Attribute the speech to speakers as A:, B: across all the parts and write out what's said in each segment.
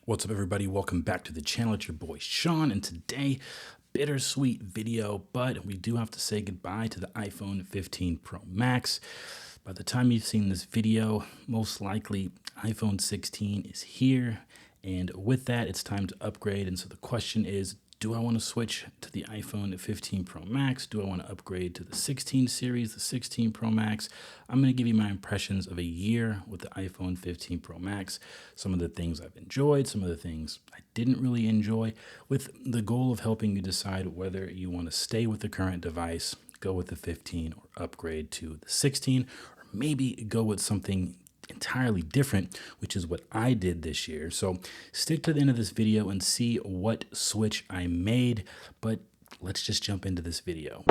A: What's up, everybody? Welcome back to the channel. It's your boy Sean, and today, bittersweet video, but we do have to say goodbye to the iPhone 15 Pro Max. By the time you've seen this video, most likely iPhone 16 is here, and with that, it's time to upgrade. And so the question is, do I want to switch to the iPhone 15 Pro Max? Do I want to upgrade to the 16 series, the 16 Pro Max? I'm going to give you my impressions of a year with the iPhone 15 Pro Max. Some of the things I've enjoyed, some of the things I didn't really enjoy, with the goal of helping you decide whether you want to stay with the current device, go with the 15, or upgrade to the 16, or maybe go with something entirely different, which is what I did this year. So stick to the end of this video and see what switch I made, but let's just jump into this video.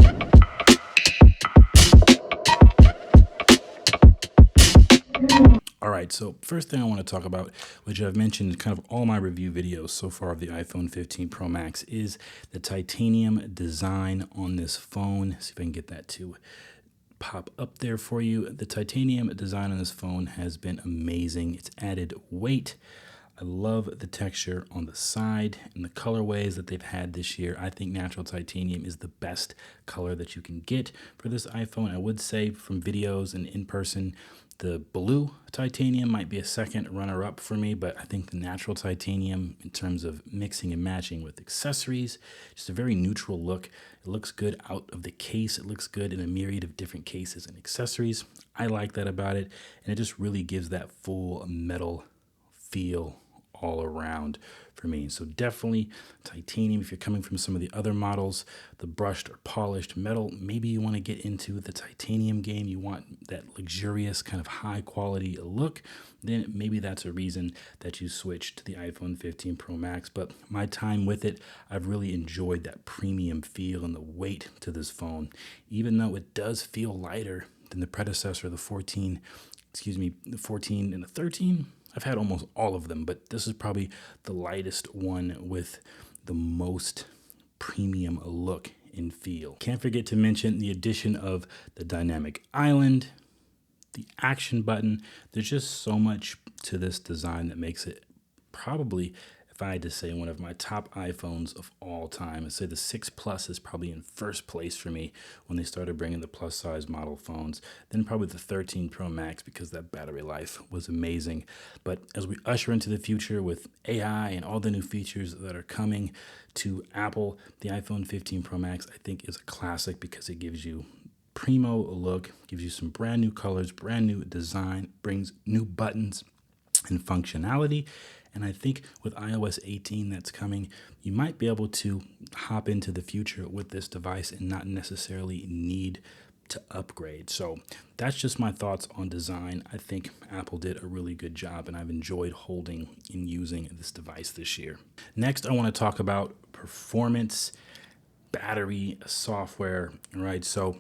A: All right, so first thing I want to talk about, which I've mentioned in kind of all my review videos so far of the iPhone 15 Pro Max, is the titanium design on this phone. See if I can get that to pop up there for you. The titanium design on this phone has been amazing. It's added weight. I love the texture on the side and the colorways that they've had this year. I think natural titanium is the best color that you can get for this iPhone. I would say from videos and in person, the blue titanium might be a second runner-up for me, but I think the natural titanium, in terms of mixing and matching with accessories, just a very neutral look. It looks good out of the case. It looks good in a myriad of different cases and accessories. I like that about it, and it just really gives that full metal feel all around for me. So definitely titanium. If you're coming from some of the other models, the brushed or polished metal, maybe you want to get into the titanium game. You want that luxurious kind of high quality look, then maybe that's a reason that you switch to the iPhone 15 Pro Max. But my time with it, I've really enjoyed that premium feel and the weight to this phone, even though it does feel lighter than the predecessor, the 14 and the 13. I've had almost all of them, but this is probably the lightest one with the most premium look and feel. Can't forget to mention the addition of the dynamic island, the action button. There's just so much to this design that makes it probably, if I had to say, one of my top iPhones of all time. I'd say the 6 Plus is probably in first place for me when they started bringing the plus size model phones. Then probably the 13 Pro Max, because that battery life was amazing. But as we usher into the future with AI and all the new features that are coming to Apple, the iPhone 15 Pro Max, I think, is a classic because it gives you primo look, gives you some brand new colors, brand new design, brings new buttons and functionality. And I think with iOS 18 that's coming, you might be able to hop into the future with this device and not necessarily need to upgrade. So that's just my thoughts on design. I think Apple did a really good job, and I've enjoyed holding and using this device this year. Next, I want to talk about performance, battery, software, right? So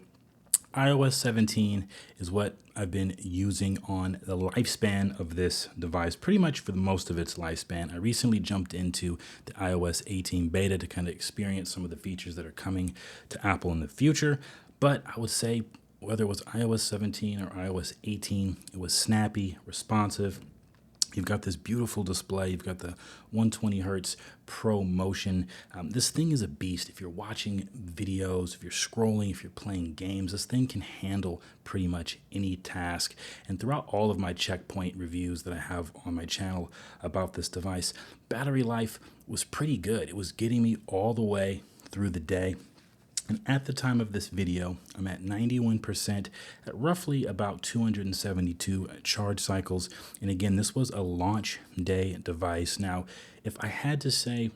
A: iOS 17 is what I've been using on the lifespan of this device, pretty much for the most of its lifespan. I recently jumped into the iOS 18 beta to kind of experience some of the features that are coming to Apple in the future. But I would say whether it was iOS 17 or iOS 18, it was snappy, responsive. You've got this beautiful display. You've got the 120 hertz Pro Motion. This thing is a beast. If you're watching videos, if you're scrolling, if you're playing games, this thing can handle pretty much any task. And throughout all of my checkpoint reviews that I have on my channel about this device, battery life was pretty good. It was getting me all the way through the day. And at the time of this video, I'm at 91% at roughly about 272 charge cycles. And again, this was a launch day device. Now, if I had to say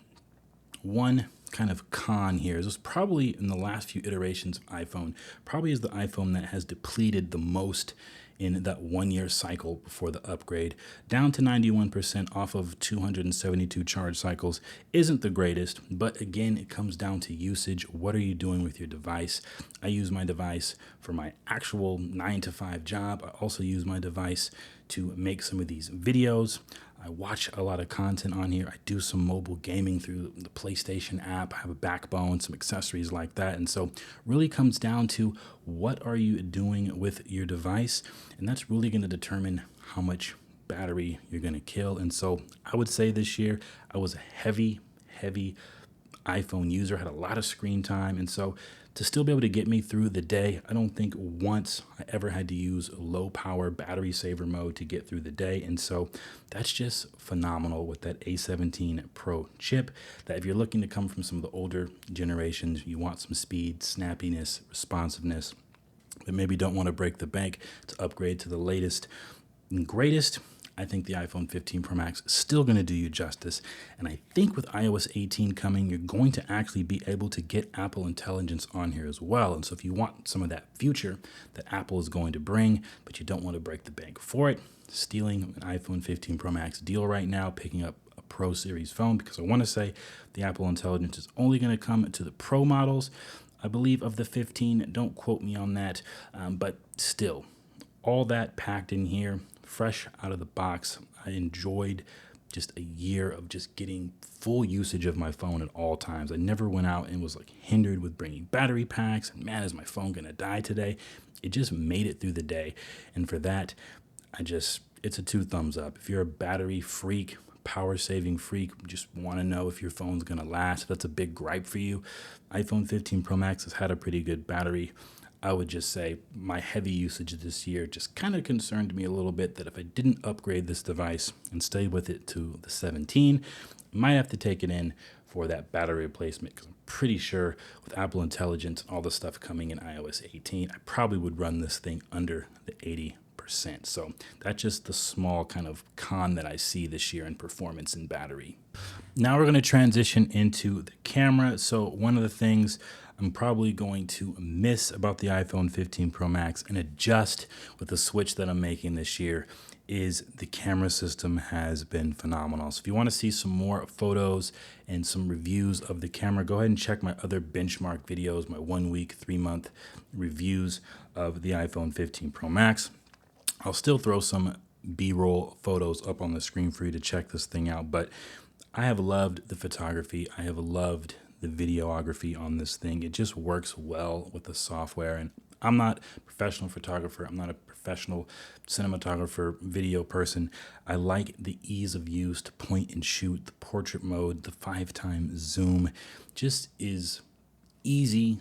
A: one kind of con here, this was probably in the last few iterations of iPhone, probably is the iPhone that has depleted the most in that 1 year cycle before the upgrade. Down to 91% off of 272 charge cycles isn't the greatest, but again, it comes down to usage. What are you doing with your device? I use my device for my actual 9-to-5 job. I also use my device to make some of these videos. I watch a lot of content on here. I do some mobile gaming through the PlayStation app. I have a backbone, some accessories like that. And so really comes down to what are you doing with your device? And that's really going to determine how much battery you're going to kill. And so I would say this year I was a heavy iPhone user, had a lot of screen time. And so to still be able to get me through the day, I don't think once I ever had to use low power battery saver mode to get through the day. And so that's just phenomenal with that A17 Pro chip, that if you're looking to come from some of the older generations, you want some speed, snappiness, responsiveness, but maybe don't want to break the bank to upgrade to the latest and greatest, I think the iPhone 15 Pro Max is still going to do you justice. And I think with iOS 18 coming, you're going to actually be able to get Apple Intelligence on here as well. And so if you want some of that future that Apple is going to bring, but you don't want to break the bank for it, stealing an iPhone 15 Pro Max deal right now, picking up a Pro Series phone, because I want to say the Apple Intelligence is only going to come to the Pro models, I believe, of the 15. Don't quote me on that, but still, all that packed in here, fresh out of the box. I enjoyed just a year of just getting full usage of my phone at all times. I never went out and was like hindered with bringing battery packs and, man, is my phone gonna die today? It just made it through the day. And for that, it's a 2 thumbs up. If you're a battery freak, power saving freak, just want to know if your phone's gonna last, that's a big gripe for you, iPhone 15 Pro Max has had a pretty good battery. I would just say my heavy usage this year just kind of concerned me a little bit that if I didn't upgrade this device and stay with it to the 17, I might have to take it in for that battery replacement, because I'm pretty sure with Apple Intelligence and all the stuff coming in iOS 18, I probably would run this thing under the 80%. So that's just the small kind of con that I see this year in performance and battery. Now we're going to transition into the camera. So one of the things I'm probably going to miss about the iPhone 15 Pro Max and adjust with the switch that I'm making this year is the camera system has been phenomenal. So if you want to see some more photos and some reviews of the camera, go ahead and check my other benchmark videos, my 1 week, 3-month reviews of the iPhone 15 Pro Max. I'll still throw some B-roll photos up on the screen for you to check this thing out, but I have loved the photography. I have loved the videography on this thing. It just works well with the software. And I'm not a professional photographer. I'm not a professional cinematographer, video person. I like the ease of use to point and shoot, the portrait mode, the 5x zoom just is easy,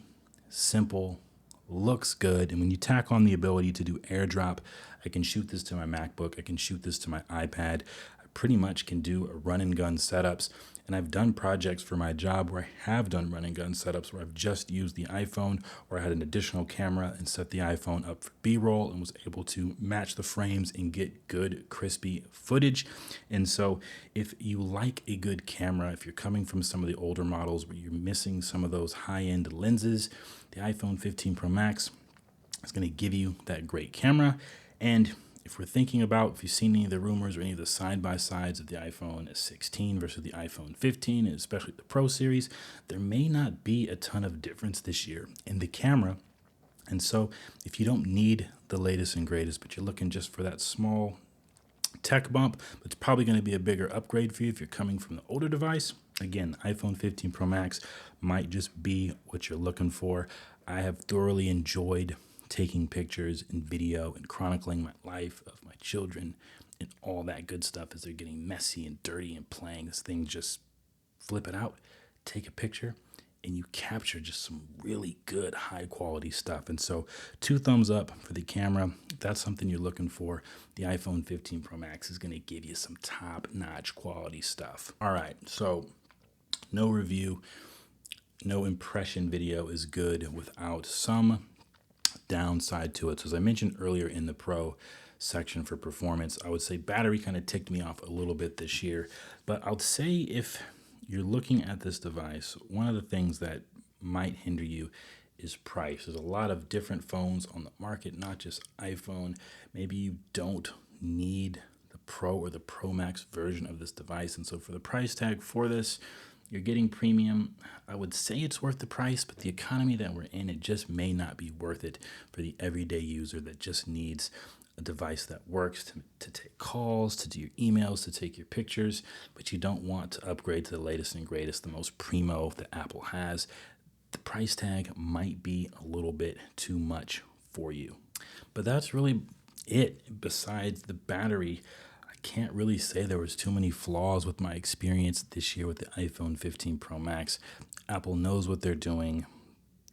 A: simple, looks good. And when you tack on the ability to do AirDrop, I can shoot this to my MacBook. I can shoot this to my iPad. I pretty much can do a run and gun setups. And I've done projects for my job where I have done run and gun setups where I've just used the iPhone, or I had an additional camera and set the iPhone up for B-roll and was able to match the frames and get good, crispy footage. And so if you like a good camera, if you're coming from some of the older models where you're missing some of those high-end lenses, the iPhone 15 Pro Max is going to give you that great camera. And if we're thinking about, if you've seen any of the rumors or any of the side-by-sides of the iPhone 16 versus the iPhone 15, and especially the Pro series, there may not be a ton of difference this year in the camera. And so if you don't need the latest and greatest, but you're looking just for that small tech bump, it's probably going to be a bigger upgrade for you if you're coming from the older device. Again, iPhone 15 Pro Max might just be what you're looking for. I have thoroughly enjoyed taking pictures and video and chronicling my life of my children and all that good stuff as they're getting messy and dirty and playing. This thing, just flip it out, take a picture, and you capture just some really good high quality stuff. And so 2 thumbs up for the camera. If that's something you're looking for, the iPhone 15 Pro Max is going to give you some top notch quality stuff. All right, so no review, no impression video is good without some downside to it. So as I mentioned earlier in the Pro section for performance, I would say battery kind of ticked me off a little bit this year. But I'll say if you're looking at this device, one of the things that might hinder you is price. There's a lot of different phones on the market, not just iPhone. Maybe you don't need the Pro or the Pro Max version of this device. And so for the price tag for this, you're getting premium. I would say it's worth the price, but the economy that we're in, it just may not be worth it for the everyday user that just needs a device that works to take calls, to do your emails, to take your pictures, but you don't want to upgrade to the latest and greatest, the most primo that Apple has. The price tag might be a little bit too much for you. But that's really it. Besides the battery, I can't really say there was too many flaws with my experience this year with the iPhone 15 Pro Max. Apple knows what they're doing.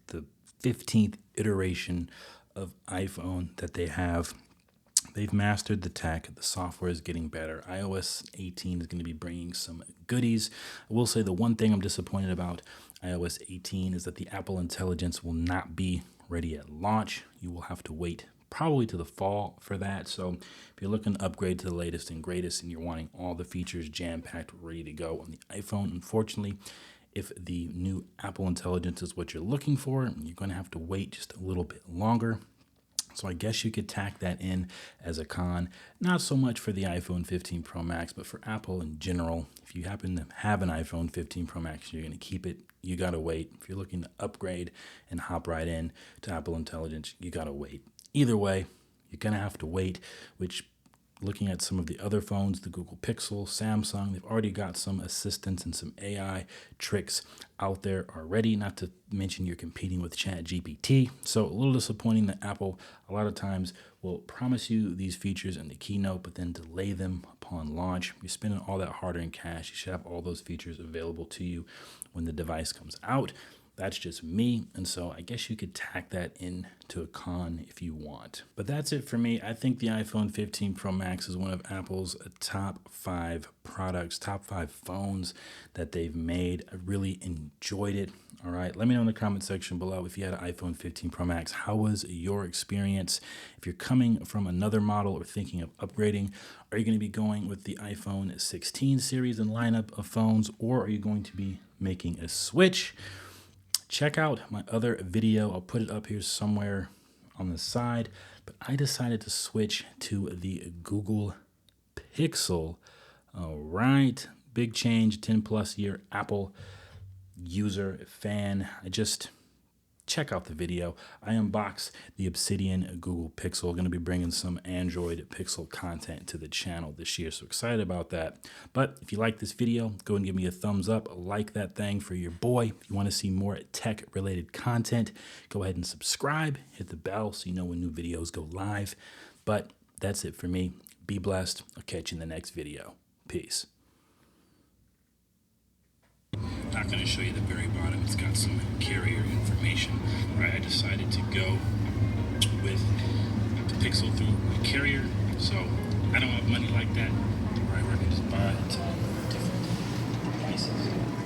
A: The 15th iteration of iPhone that they have, they've mastered the tech. The software is getting better. iOS 18 is going to be bringing some goodies. I will say the one thing I'm disappointed about iOS 18 is that the Apple Intelligence will not be ready at launch. You will have to wait probably to the fall for that. So if you're looking to upgrade to the latest and greatest and you're wanting all the features jam-packed, ready to go on the iPhone, unfortunately, if the new Apple Intelligence is what you're looking for, you're going to have to wait just a little bit longer. So I guess you could tack that in as a con. Not so much for the iPhone 15 Pro Max, but for Apple in general. If you happen to have an iPhone 15 Pro Max, you're going to keep it, you got to wait. If you're looking to upgrade and hop right in to Apple Intelligence, you got to wait. Either way, you're going to have to wait, which looking at some of the other phones, the Google Pixel, Samsung, they've already got some assistance and some AI tricks out there already, not to mention you're competing with ChatGPT. So a little disappointing that Apple a lot of times will promise you these features in the keynote, but then delay them upon launch. You're spending all that hard-earned cash. You should have all those features available to you when the device comes out. That's just me, and so I guess you could tack that into a con if you want. But that's it for me. I think the iPhone 15 Pro Max is one of Apple's top 5 products, top 5 phones that they've made. I really enjoyed it. All right, let me know in the comment section below if you had an iPhone 15 Pro Max. How was your experience? If you're coming from another model or thinking of upgrading, are you going to be going with the iPhone 16 series and lineup of phones, or are you going to be making a switch? Check out my other video. I'll put it up here somewhere on the side. But I decided to switch to the Google Pixel. All right. Big change, 10 plus year Apple user, fan. Check out the video. I unbox the Obsidian Google Pixel. Going to be bringing some Android Pixel content to the channel this year. So excited about that. But if you like this video, go and give me a thumbs up. Like that thing for your boy. If you want to see more tech related content, go ahead and subscribe. Hit the bell so you know when new videos go live. But that's it for me. Be blessed. I'll catch you in the next video. Peace. Not going to show you the very bottom. It's got some carrier information. Right, I decided to go with the Pixel through a carrier, so I don't have money like that. Right, where I can just buy it to different devices.